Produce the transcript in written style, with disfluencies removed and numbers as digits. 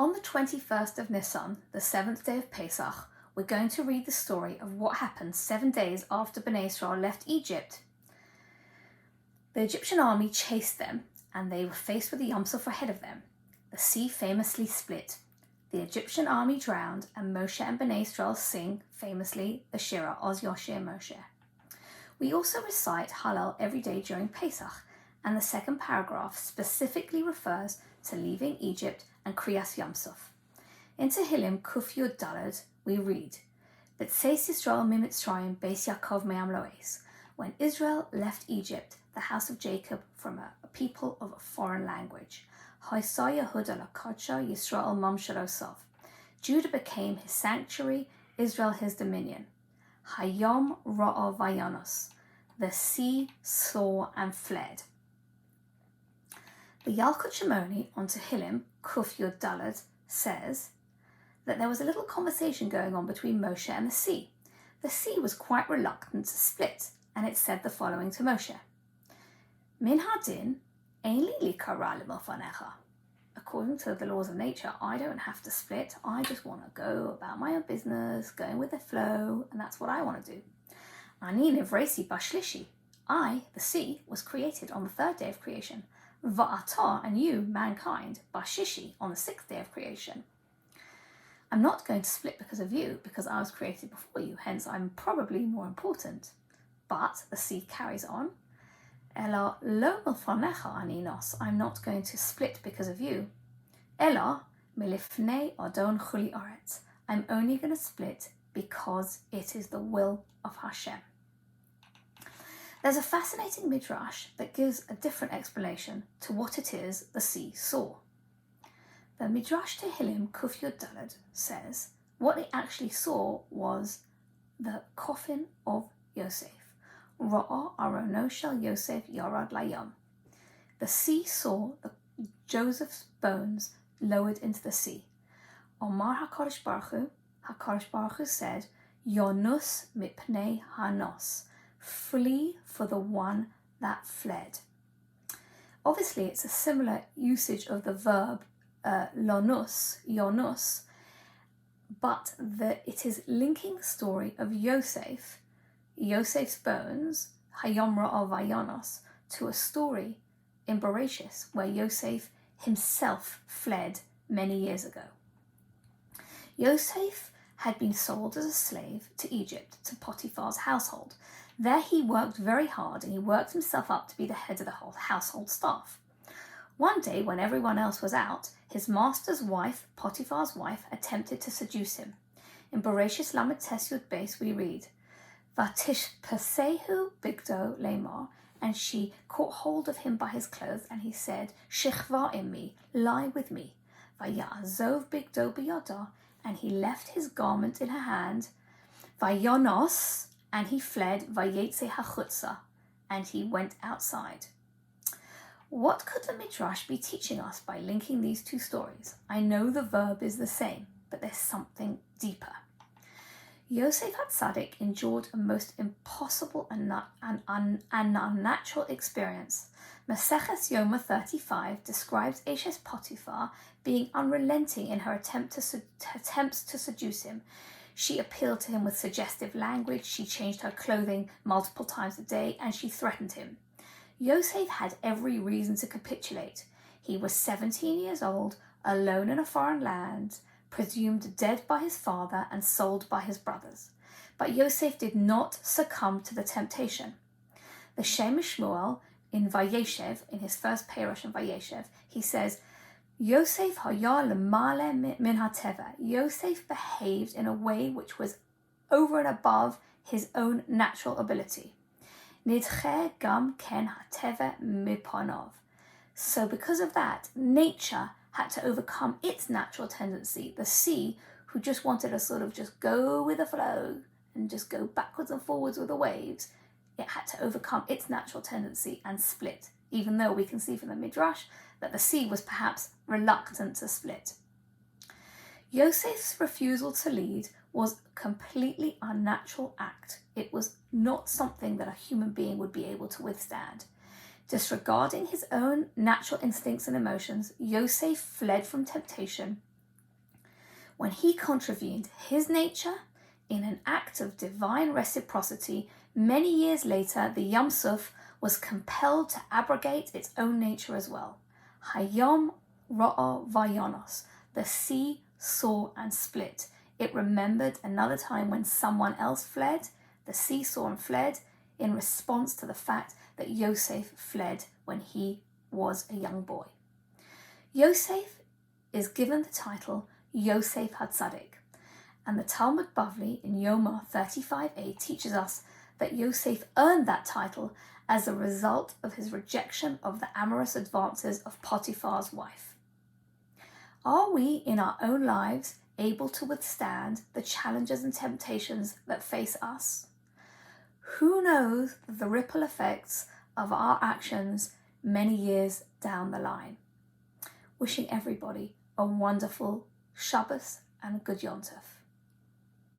On the 21st of Nissan, the seventh day of Pesach, we're going to read the story of what happened 7 days after Bnei Yisrael left Egypt. The Egyptian army chased them, and they were faced with the Yam Suf ahead of them. The sea famously split. The Egyptian army drowned, and Moshe and Bnei Yisrael sing famously the Shira, Oz Yoshir Moshe. We also recite hallel every day during Pesach, and the second paragraph specifically refers to leaving Egypt and Kriyas Yam Suf. In Tehillim Kuf Yud Daled, we read, B'tzeis Yisrael mimitzrayim beis Yaakov me'am lo'es. When Israel left Egypt, the house of Jacob, from a people of a foreign language, Haisa Yehuda lakadsha Yisrael mam shalosov. Judah became his sanctuary, Israel his dominion. Hayom ra'a vayanos. The sea saw and fled. The Yalkut Shimoni on Tehillim Kuf Yud Daled says that there was a little conversation going on between Moshe and the sea. The sea was quite reluctant to split, and it said the following to Moshe: Min hadin ein li likarar l'milfanecha. According to the laws of nature, I don't have to split. I just want to go about my own business, going with the flow, and that's what I want to do. Ani nivraisi bashlishi. I, the sea, was created on the third day of creation. Va'ata, and you, mankind, bashishi, on the sixth day of creation. I'm not going to split because of you, because I was created before you, hence I'm probably more important. But the sea carries on. Ela lo milfanecha aninos. I'm not going to split because of you. Ela milifnei adon chuli aretz. I'm only going to split because it is the will of Hashem. There's a fascinating midrash that gives a different explanation to what it is the sea saw. The Midrash Tehillim Kuf Yud Daled says what it actually saw was the coffin of Yosef. Ra'a arono shel Yosef yarad layam. The sea saw Joseph's bones lowered into the sea. Omar HaKadosh Baruch Hu said, Yonus mipnei hanos. Flee for the one that fled. Obviously, it's a similar usage of the verb yonus, but it is linking the story of Yosef's bones, Hayom Ra'a Vayanos, to a story in Bereshis where Yosef himself fled many years ago. Yosef had been sold as a slave to Egypt, to Potiphar's household. There he worked very hard, and he worked himself up to be the head of the whole household staff. One day, when everyone else was out, his master's wife, Potiphar's wife, attempted to seduce him. In Bereshis Lamed Tes Yud Beis we read, Vatishpasehu bigdo lemar, and she caught hold of him by his clothes, and he said, Shechva immi, lie with me. Vayazov bigdo biyada, and he left his garment in her hand. Vayonos, and he fled. Vayetze hachutza, and he went outside. What could the Midrash be teaching us by linking these two stories? I know the verb is the same, but there's something deeper. Yosef HaTzadik endured a most impossible and unnatural experience. Maseches Yoma 35 describes Eshes Potiphar being unrelenting in her attempts to seduce him. She appealed to him with suggestive language, she changed her clothing multiple times a day, and she threatened him. Yosef had every reason to capitulate. He was 17 years old, alone in a foreign land, presumed dead by his father and sold by his brothers. But Yosef did not succumb to the temptation. The Shem Shmuel in Vayeshev, in his first Perush in Vayeshev, he says, Yosef haya lemale min hateva. Yosef behaved in a way which was over and above his own natural ability. Nidche gam ken hateva mipanov. So because of that, nature had to overcome its natural tendency. The sea, who just wanted to sort of just go with the flow and just go backwards and forwards with the waves, it had to overcome its natural tendency and split, even though we can see from the Midrash that the sea was perhaps reluctant to split. Yosef's refusal to lead was a completely unnatural act. It was not something that a human being would be able to withstand. Disregarding his own natural instincts and emotions, Yosef fled from temptation when he contravened his nature in an act of divine reciprocity. Many years later, the Yam Suf was compelled to abrogate its own nature as well. Hayom Ra'a Vayonos, the sea saw and split. It remembered another time when someone else fled. The sea saw and fled in response to the fact that Yosef fled when he was a young boy. Yosef is given the title Yosef HaTzadik, and the Talmud Bavli in Yoma 35a teaches us that Yosef earned that title as a result of his rejection of the amorous advances of Potiphar's wife. Are we in our own lives able to withstand the challenges and temptations that face us? Who knows the ripple effects of our actions many years down the line? Wishing everybody a wonderful Shabbos and good Yom Tov.